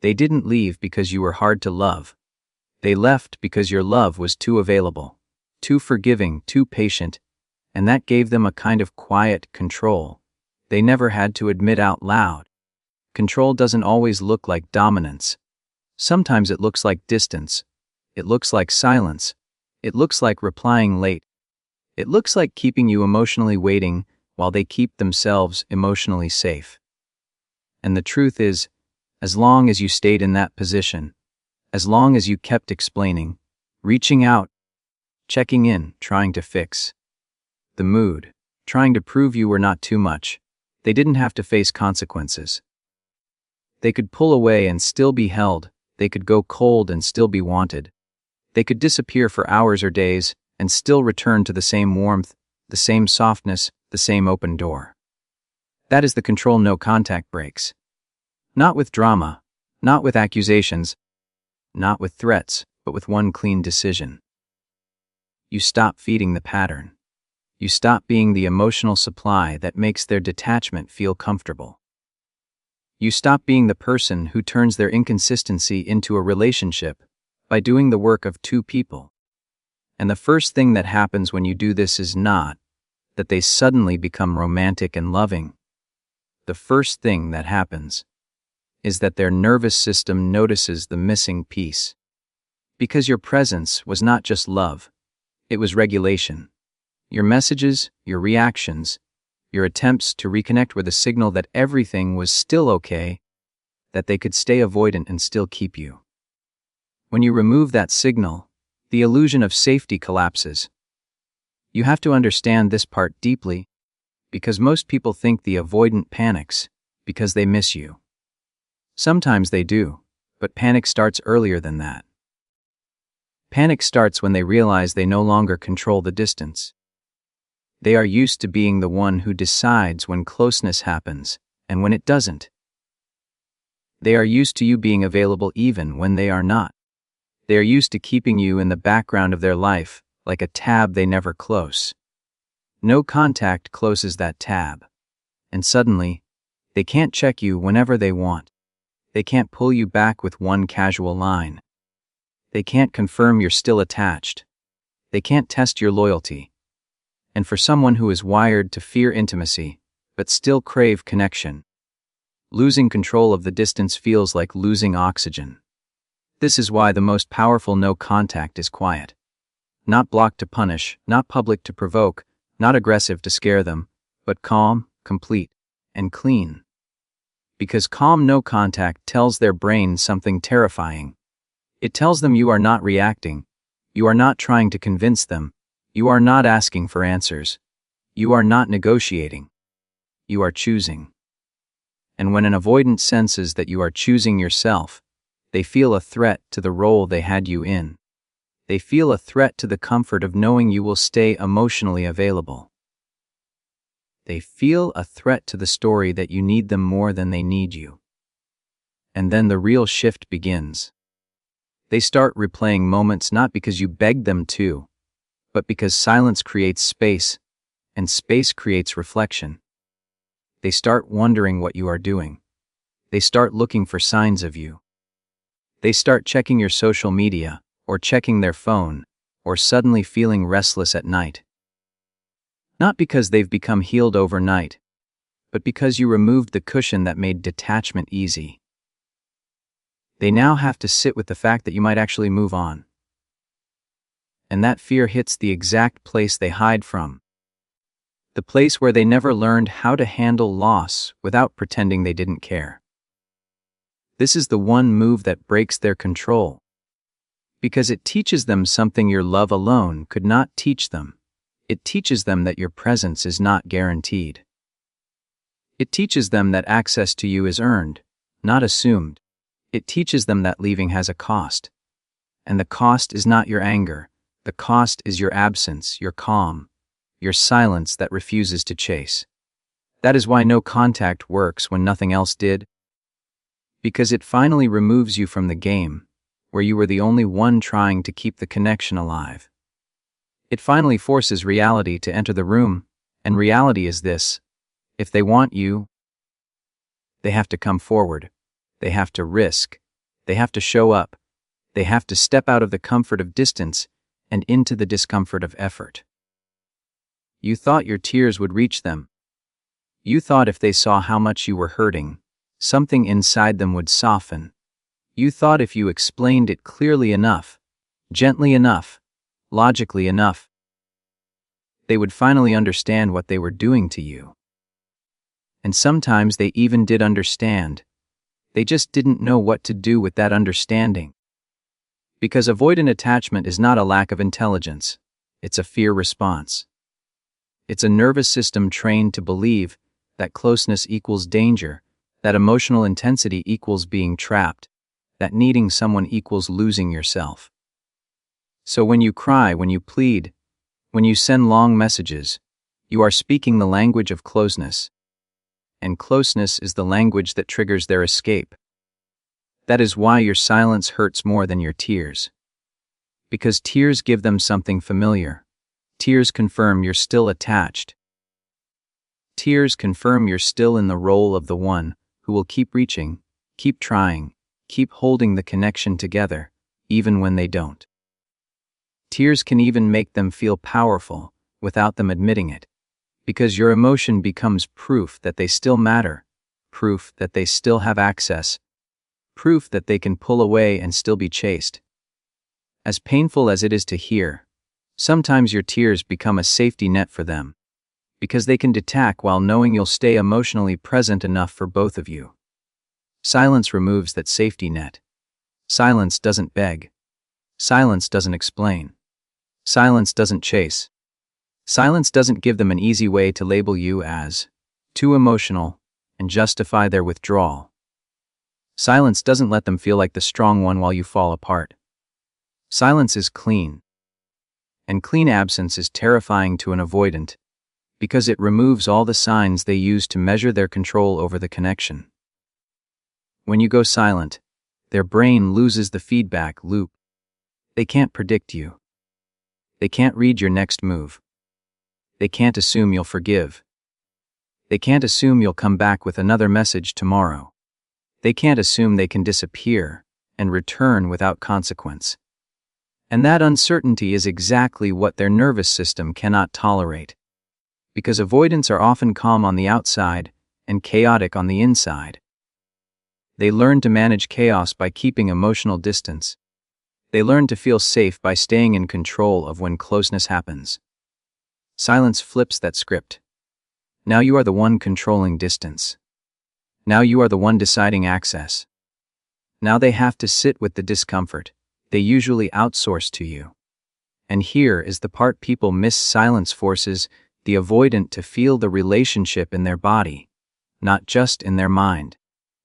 They didn't leave because you were hard to love. They left because your love was too available, too forgiving, too patient, and that gave them a kind of quiet control they never had to admit out loud. Control doesn't always look like dominance. Sometimes it looks like distance. It looks like silence. It looks like replying late. It looks like keeping you emotionally waiting while they keep themselves emotionally safe. And the truth is, as long as you stayed in that position, as long as you kept explaining, reaching out, checking in, trying to fix the mood, trying to prove you were not too much, they didn't have to face consequences. They could pull away and still be held. They could go cold and still be wanted. They could disappear for hours or days and still return to the same warmth, the same softness, the same open door. That is the control no contact breaks. Not with drama, not with accusations, not with threats, but with one clean decision. You stop feeding the pattern. You stop being the emotional supply that makes their detachment feel comfortable. You stop being the person who turns their inconsistency into a relationship by doing the work of two people. And the first thing that happens when you do this is not that they suddenly become romantic and loving. The first thing that happens is that their nervous system notices the missing piece. Because your presence was not just love, it was regulation. Your messages, your reactions, your attempts to reconnect were the signal that everything was still okay, that they could stay avoidant and still keep you. When you remove that signal, the illusion of safety collapses. You have to understand this part deeply, because most people think the avoidant panics because they miss you. Sometimes they do, but panic starts earlier than that. Panic starts when they realize they no longer control the distance. They are used to being the one who decides when closeness happens and when it doesn't. They are used to you being available even when they are not. They are used to keeping you in the background of their life, like a tab they never close. No contact closes that tab. And suddenly, they can't check you whenever they want. They can't pull you back with one casual line. They can't confirm you're still attached. They can't test your loyalty. And for someone who is wired to fear intimacy, but still crave connection, losing control of the distance feels like losing oxygen. This is why the most powerful no contact is quiet. Not blocked to punish, not public to provoke, not aggressive to scare them, but calm, complete, and clean. Because calm no contact tells their brain something terrifying. It tells them you are not reacting, you are not trying to convince them, you are not asking for answers, you are not negotiating, you are choosing. And when an avoidant senses that you are choosing yourself, they feel a threat to the role they had you in. They feel a threat to the comfort of knowing you will stay emotionally available. They feel a threat to the story that you need them more than they need you. And then the real shift begins. They start replaying moments not because you begged them to, but because silence creates space, and space creates reflection. They start wondering what you are doing. They start looking for signs of you. They start checking your social media, or checking their phone, or suddenly feeling restless at night. Not because they've become healed overnight, but because you removed the cushion that made detachment easy. They now have to sit with the fact that you might actually move on. And that fear hits the exact place they hide from. The place where they never learned how to handle loss without pretending they didn't care. This is the one move that breaks their control. Because it teaches them something your love alone could not teach them. It teaches them that your presence is not guaranteed. It teaches them that access to you is earned, not assumed. It teaches them that leaving has a cost. And the cost is not your anger. The cost is your absence, your calm, your silence that refuses to chase. That is why no contact works when nothing else did. Because it finally removes you from the game, where you were the only one trying to keep the connection alive. It finally forces reality to enter the room, and reality is this: if they want you, they have to come forward. They have to risk. They have to show up. They have to step out of the comfort of distance and into the discomfort of effort. You thought your tears would reach them. You thought if they saw how much you were hurting, something inside them would soften. You thought if you explained it clearly enough, gently enough, logically enough, they would finally understand what they were doing to you. And sometimes they even did understand. They just didn't know what to do with that understanding. Because avoidant attachment is not a lack of intelligence, it's a fear response. It's a nervous system trained to believe that closeness equals danger, that emotional intensity equals being trapped, that needing someone equals losing yourself. So when you cry, when you plead, when you send long messages, you are speaking the language of closeness. And closeness is the language that triggers their escape. That is why your silence hurts more than your tears. Because tears give them something familiar. Tears confirm you're still attached. Tears confirm you're still in the role of the one who will keep reaching, keep trying, keep holding the connection together, even when they don't. Tears can even make them feel powerful without them admitting it, because your emotion becomes proof that they still matter, proof that they still have access, proof that they can pull away and still be chased. As painful as it is to hear, sometimes your tears become a safety net for them, because they can detach while knowing you'll stay emotionally present enough for both of you. Silence removes that safety net. Silence doesn't beg. Silence doesn't explain. Silence doesn't chase. Silence doesn't give them an easy way to label you as too emotional and justify their withdrawal. Silence doesn't let them feel like the strong one while you fall apart. Silence is clean. And clean absence is terrifying to an avoidant, because it removes all the signs they use to measure their control over the connection. When you go silent, their brain loses the feedback loop. They can't predict you. They can't read your next move. They can't assume you'll forgive. They can't assume you'll come back with another message tomorrow. They can't assume they can disappear and return without consequence. And that uncertainty is exactly what their nervous system cannot tolerate. Because avoidants are often calm on the outside and chaotic on the inside. They learn to manage chaos by keeping emotional distance. They learn to feel safe by staying in control of when closeness happens. Silence flips that script. Now you are the one controlling distance. Now you are the one deciding access. Now they have to sit with the discomfort they usually outsource to you. And here is the part people miss: silence forces the avoidant to feel the relationship in their body, not just in their mind.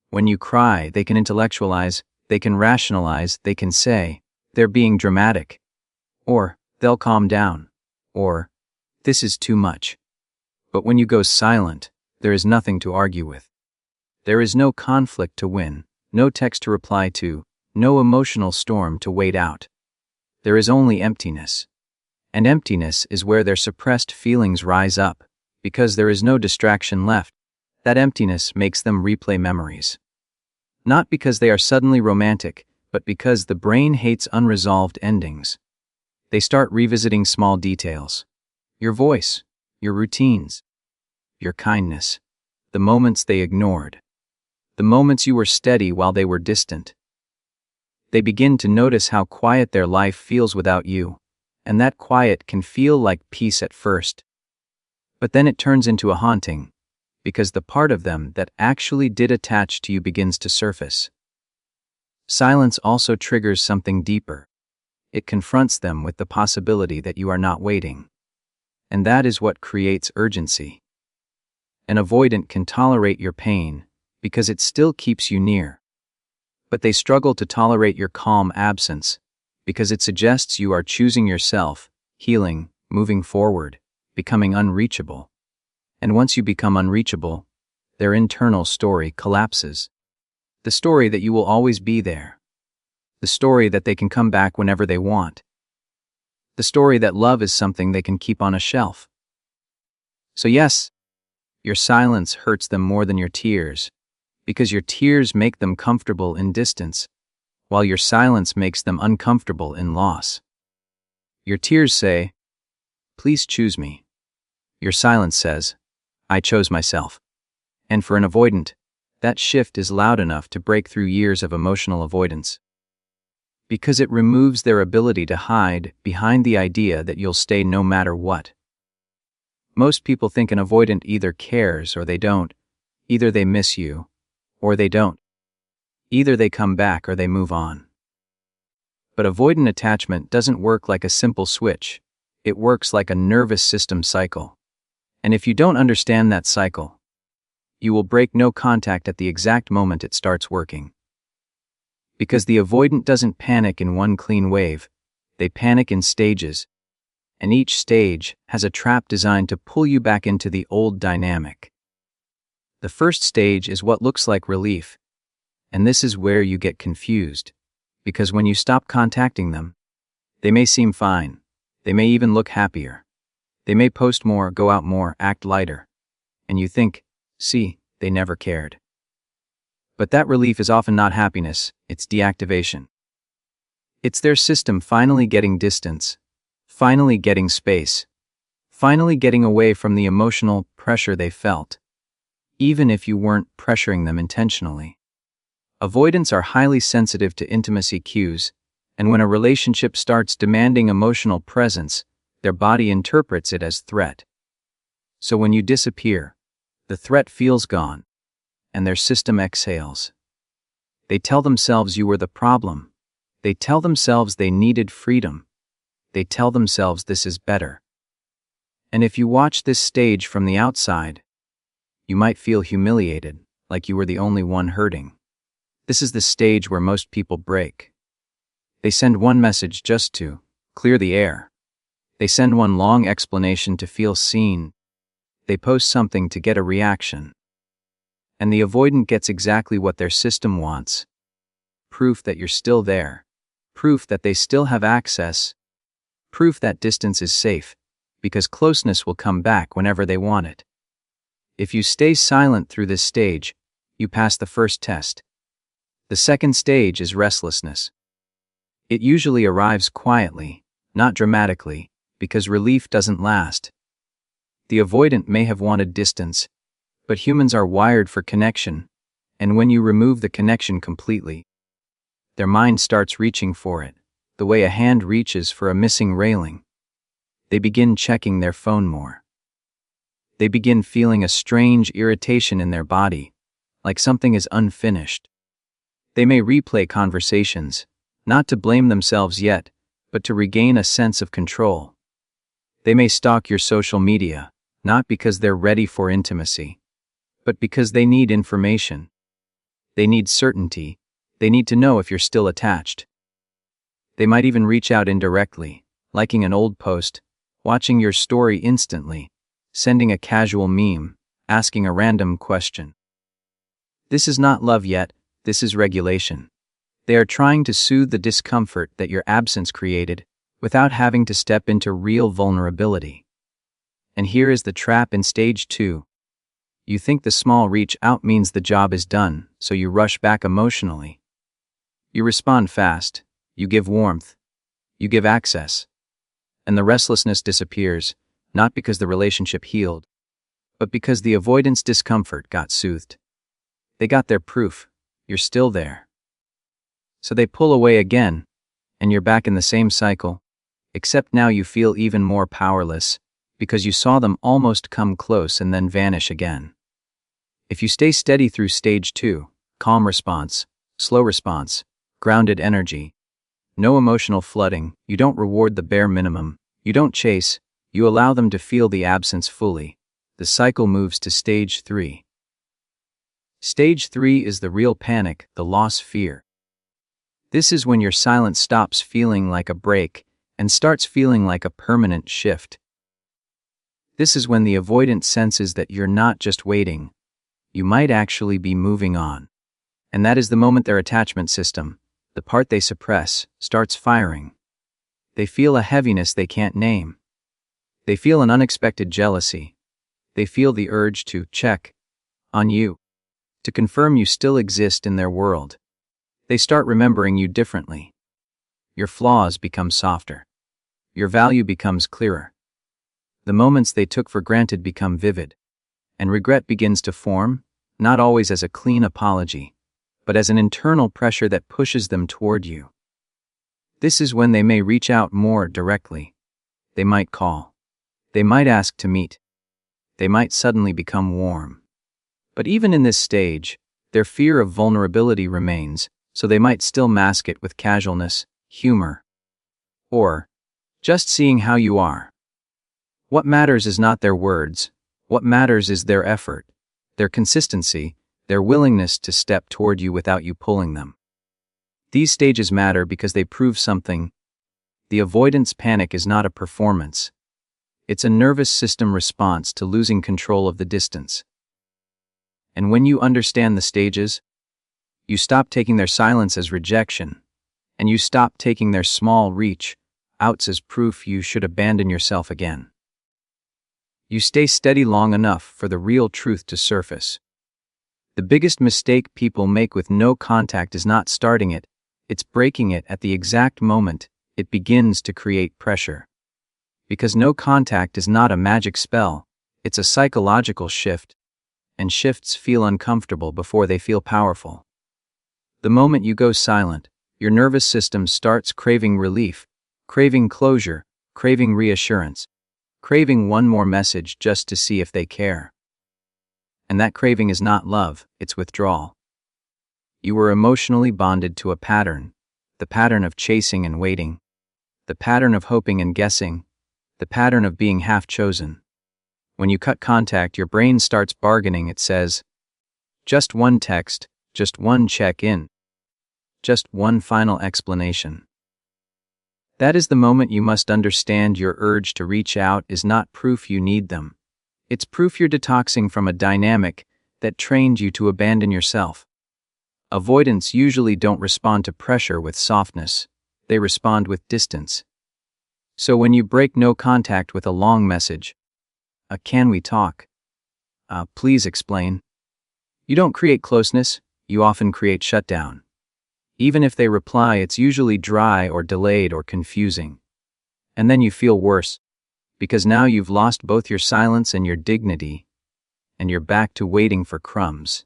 When you cry, they can intellectualize, they can rationalize, they can say, they're being dramatic. Or, they'll calm down. Or, this is too much. But when you go silent, there is nothing to argue with. There is no conflict to win, no text to reply to, no emotional storm to wait out. There is only emptiness. And emptiness is where their suppressed feelings rise up, because there is no distraction left. That emptiness makes them replay memories. Not because they are suddenly romantic, but because the brain hates unresolved endings. They start revisiting small details. Your voice, your routines, your kindness, the moments they ignored, the moments you were steady while they were distant. They begin to notice how quiet their life feels without you, and that quiet can feel like peace at first. But then it turns into a haunting, because the part of them that actually did attach to you begins to surface. Silence also triggers something deeper. It confronts them with the possibility that you are not waiting. And that is what creates urgency. An avoidant can tolerate your pain because it still keeps you near. But they struggle to tolerate your calm absence because it suggests you are choosing yourself, healing, moving forward, becoming unreachable. And once you become unreachable, their internal story collapses. The story that you will always be there. The story that they can come back whenever they want. The story that love is something they can keep on a shelf. So yes, your silence hurts them more than your tears, because your tears make them comfortable in distance, while your silence makes them uncomfortable in loss. Your tears say, "Please choose me." Your silence says, "I chose myself." And for an avoidant, that shift is loud enough to break through years of emotional avoidance. Because it removes their ability to hide behind the idea that you'll stay no matter what. Most people think an avoidant either cares or they don't. Either they miss you, or they don't. Either they come back or they move on. But avoidant attachment doesn't work like a simple switch. It works like a nervous system cycle. And if you don't understand that cycle, you will break no contact at the exact moment it starts working. Because the avoidant doesn't panic in one clean wave, they panic in stages. And each stage has a trap designed to pull you back into the old dynamic. The first stage is what looks like relief, and this is where you get confused, because when you stop contacting them, they may seem fine, they may even look happier, they may post more, go out more, act lighter, and you think, see, they never cared. But that relief is often not happiness, it's deactivation. It's their system finally getting distance, finally getting space, finally getting away from the emotional pressure they felt, even if you weren't pressuring them intentionally. Avoidants are highly sensitive to intimacy cues, and when a relationship starts demanding emotional presence, their body interprets it as threat. So when you disappear, the threat feels gone, and their system exhales. They tell themselves you were the problem. They tell themselves they needed freedom. They tell themselves this is better. And if you watch this stage from the outside, you might feel humiliated, like you were the only one hurting. This is the stage where most people break. They send one message just to clear the air. They send one long explanation to feel seen. They post something to get a reaction. And the avoidant gets exactly what their system wants. Proof that you're still there. Proof that they still have access. Proof that distance is safe, because closeness will come back whenever they want it. If you stay silent through this stage, you pass the first test. The second stage is restlessness. It usually arrives quietly, not dramatically, because relief doesn't last. The avoidant may have wanted distance, but humans are wired for connection, and when you remove the connection completely, their mind starts reaching for it, the way a hand reaches for a missing railing. They begin checking their phone more. They begin feeling a strange irritation in their body, like something is unfinished. They may replay conversations, not to blame themselves yet, but to regain a sense of control. They may stalk your social media, not because they're ready for intimacy, but because they need information. They need certainty. They need to know if you're still attached. They might even reach out indirectly, liking an old post, watching your story instantly, sending a casual meme, asking a random question. This is not love yet, this is regulation. They are trying to soothe the discomfort that your absence created without having to step into real vulnerability. And here is the trap in stage 2. You think the small reach out means the job is done, so you rush back emotionally. You respond fast, you give warmth, you give access, and the restlessness disappears, not because the relationship healed, but because the avoidance discomfort got soothed. They got their proof, you're still there. So they pull away again, and you're back in the same cycle, except now you feel even more powerless, because you saw them almost come close and then vanish again. If you stay steady through stage 2, calm response, slow response, grounded energy, no emotional flooding, you don't reward the bare minimum, you don't chase, you allow them to feel the absence fully, the cycle moves to stage 3. Stage 3 is the real panic, the loss fear. This is when your silence stops feeling like a break and starts feeling like a permanent shift. This is when the avoidant senses that you're not just waiting, you might actually be moving on. And that is the moment their attachment system, the part they suppress, starts firing. They feel a heaviness they can't name. They feel an unexpected jealousy. They feel the urge to check on you, to confirm you still exist in their world. They start remembering you differently. Your flaws become softer. Your value becomes clearer. The moments they took for granted become vivid. And regret begins to form, not always as a clean apology, but as an internal pressure that pushes them toward you. This is when they may reach out more directly. They might call. They might ask to meet. They might suddenly become warm. But even in this stage, their fear of vulnerability remains, so they might still mask it with casualness, humor, or just seeing how you are. What matters is not their words. What matters is their effort, their consistency, their willingness to step toward you without you pulling them. These stages matter because they prove something. The avoidance panic is not a performance. It's a nervous system response to losing control of the distance. And when you understand the stages, you stop taking their silence as rejection, and you stop taking their small reach outs as proof you should abandon yourself again. You stay steady long enough for the real truth to surface. The biggest mistake people make with no contact is not starting it, it's breaking it at the exact moment it begins to create pressure. Because no contact is not a magic spell, it's a psychological shift, and shifts feel uncomfortable before they feel powerful. The moment you go silent, your nervous system starts craving relief, craving closure, craving reassurance, craving one more message just to see if they care. And that craving is not love, it's withdrawal. You were emotionally bonded to a pattern, the pattern of chasing and waiting, the pattern of hoping and guessing, the pattern of being half chosen. When you cut contact, your brain starts bargaining. It says, just one text, just one check-in, just one final explanation. That is the moment you must understand your urge to reach out is not proof you need them. It's proof you're detoxing from a dynamic that trained you to abandon yourself. Avoidants usually don't respond to pressure with softness. They respond with distance. So when you break no contact with a long message, can we talk? Please explain. You don't create closeness, you often create shutdown. Even if they reply, it's usually dry or delayed or confusing. And then you feel worse, because now you've lost both your silence and your dignity, and you're back to waiting for crumbs.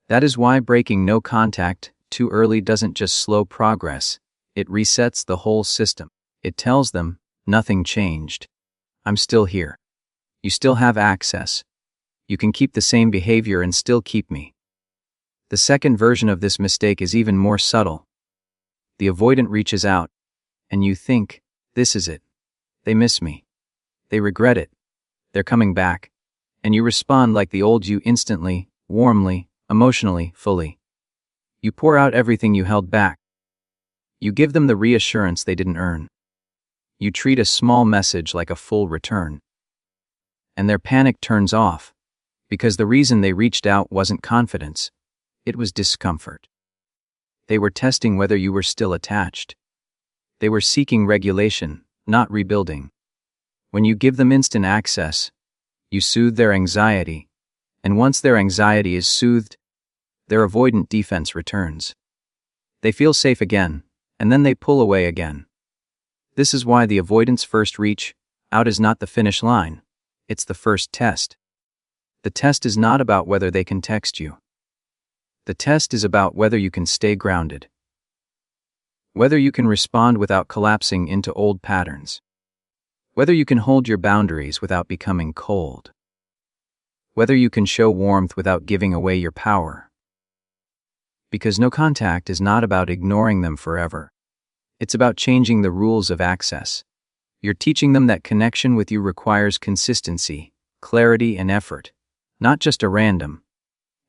That is why breaking no contact too early doesn't just slow progress, it resets the whole system. It tells them, nothing changed. I'm still here. You still have access. You can keep the same behavior and still keep me. The second version of this mistake is even more subtle. The avoidant reaches out, and you think, this is it. They miss me. They regret it. They're coming back. And you respond like the old you instantly, warmly, emotionally, fully. You pour out everything you held back. You give them the reassurance they didn't earn. You treat a small message like a full return. And their panic turns off, because the reason they reached out wasn't confidence, it was discomfort. They were testing whether you were still attached. They were seeking regulation, not rebuilding. When you give them instant access, you soothe their anxiety, and once their anxiety is soothed, their avoidant defense returns. They feel safe again, and then they pull away again. This is why the avoidant's first reach out is not the finish line, it's the first test. The test is not about whether they can text you. The test is about whether you can stay grounded. Whether you can respond without collapsing into old patterns. Whether you can hold your boundaries without becoming cold. Whether you can show warmth without giving away your power. Because no contact is not about ignoring them forever. It's about changing the rules of access. You're teaching them that connection with you requires consistency, clarity, and effort, not just a random,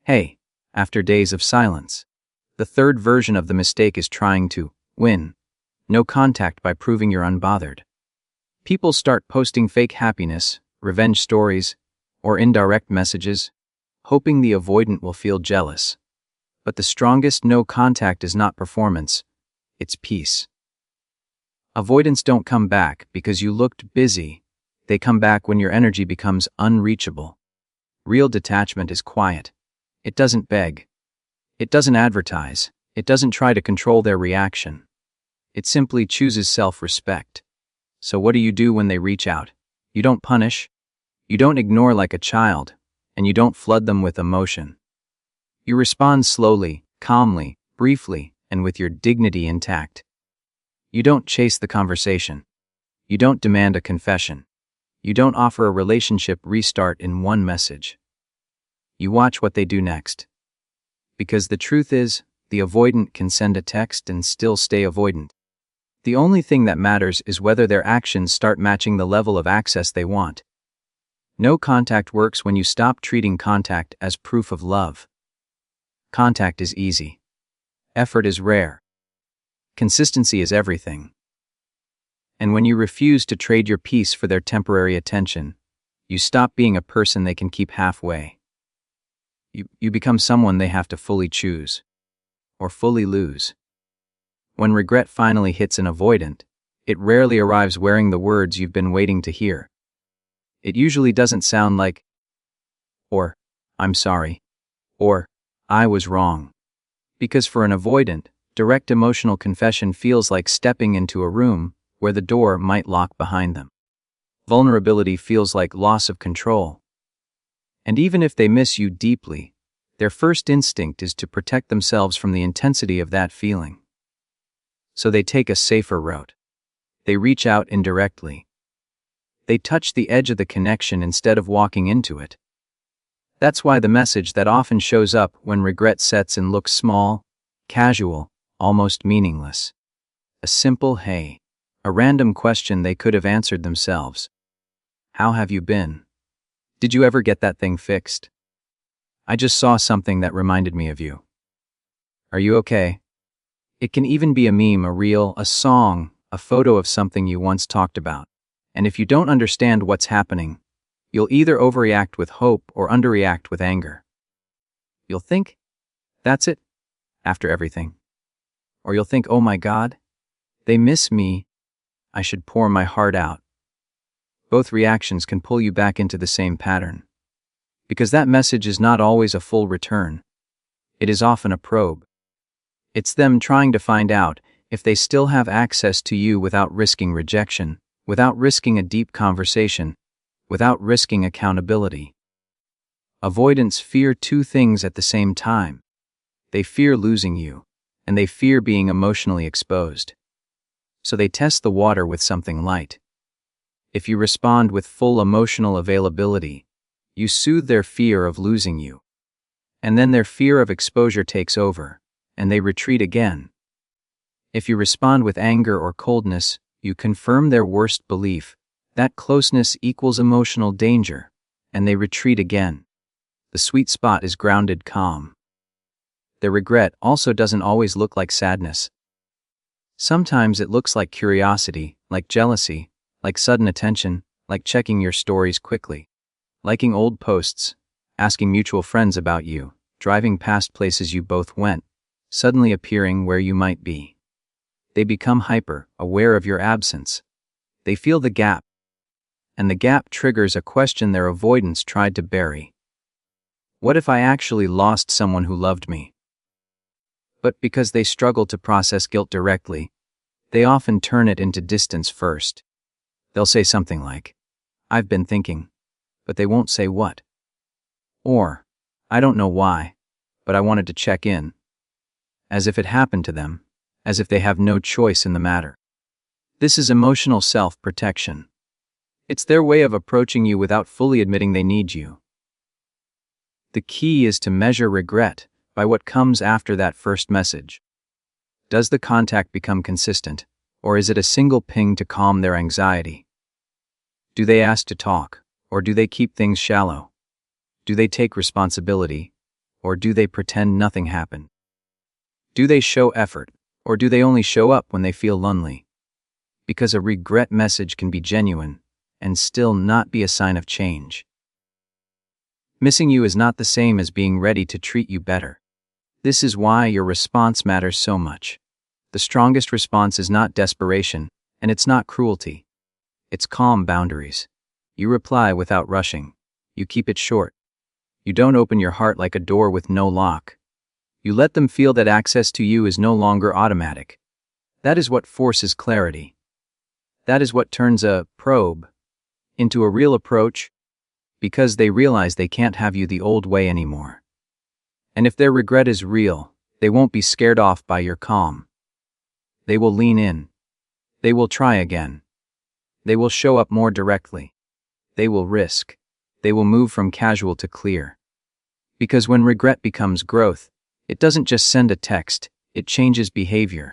hey, after days of silence. The third version of the mistake is trying to win no contact by proving you're unbothered. People start posting fake happiness, revenge stories, or indirect messages, hoping the avoidant will feel jealous. But the strongest no contact is not performance, it's peace. Avoidants don't come back because you looked busy. They come back when your energy becomes unreachable. Real detachment is quiet. It doesn't beg. It doesn't advertise. It doesn't try to control their reaction. It simply chooses self-respect. So what do you do when they reach out? You don't punish. You don't ignore like a child, and you don't flood them with emotion. You respond slowly, calmly, briefly, and with your dignity intact. You don't chase the conversation. You don't demand a confession. You don't offer a relationship restart in one message. You watch what they do next. Because the truth is, the avoidant can send a text and still stay avoidant. The only thing that matters is whether their actions start matching the level of access they want. No contact works when you stop treating contact as proof of love. Contact is easy. Effort is rare. Consistency is everything. And when you refuse to trade your peace for their temporary attention, you stop being a person they can keep halfway. You become someone they have to fully choose, or fully lose. When regret finally hits an avoidant, it rarely arrives wearing the words you've been waiting to hear. It usually doesn't sound like, or, I'm sorry, or, I was wrong. Because for an avoidant, direct emotional confession feels like stepping into a room where the door might lock behind them. Vulnerability feels like loss of control. And even if they miss you deeply, their first instinct is to protect themselves from the intensity of that feeling. So they take a safer route. They reach out indirectly. They touch the edge of the connection instead of walking into it. That's why the message that often shows up when regret sets in looks small, casual, almost meaningless. A simple hey, a random question they could have answered themselves. How have you been? Did you ever get that thing fixed? I just saw something that reminded me of you. Are you okay? It can even be a meme, a reel, a song, a photo of something you once talked about. And if you don't understand what's happening, you'll either overreact with hope or underreact with anger. You'll think, that's it, after everything. Or you'll think, oh my God, they miss me, I should pour my heart out. Both reactions can pull you back into the same pattern. Because that message is not always a full return. It is often a probe. It's them trying to find out if they still have access to you without risking rejection, without risking a deep conversation, without risking accountability. Avoidants fear two things at the same time. They fear losing you, and they fear being emotionally exposed. So they test the water with something light. If you respond with full emotional availability, you soothe their fear of losing you. And then their fear of exposure takes over, and they retreat again. If you respond with anger or coldness, you confirm their worst belief, that closeness equals emotional danger, and they retreat again. The sweet spot is grounded calm. Their regret also doesn't always look like sadness. Sometimes it looks like curiosity, like jealousy, like sudden attention, like checking your stories quickly, liking old posts, asking mutual friends about you, driving past places you both went, suddenly appearing where you might be. They become hyper, aware of your absence. They feel the gap. And the gap triggers a question their avoidance tried to bury. What if I actually lost someone who loved me? But because they struggle to process guilt directly, they often turn it into distance first. They'll say something like, I've been thinking, but they won't say what. Or, I don't know why, but I wanted to check in. As if it happened to them, as if they have no choice in the matter. This is emotional self-protection. It's their way of approaching you without fully admitting they need you. The key is to measure regret by what comes after that first message. Does the contact become consistent, or is it a single ping to calm their anxiety? Do they ask to talk, or do they keep things shallow? Do they take responsibility, or do they pretend nothing happened? Do they show effort, or do they only show up when they feel lonely? Because a regret message can be genuine and still not be a sign of change. Missing you is not the same as being ready to treat you better. This is why your response matters so much. The strongest response is not desperation, and it's not cruelty. It's calm boundaries. You reply without rushing. You keep it short. You don't open your heart like a door with no lock. You let them feel that access to you is no longer automatic. That is what forces clarity. That is what turns a probe into a real approach, because they realize they can't have you the old way anymore. And if their regret is real, they won't be scared off by your calm. They will lean in. They will try again. They will show up more directly. They will risk. They will move from casual to clear. Because when regret becomes growth, it doesn't just send a text, it changes behavior.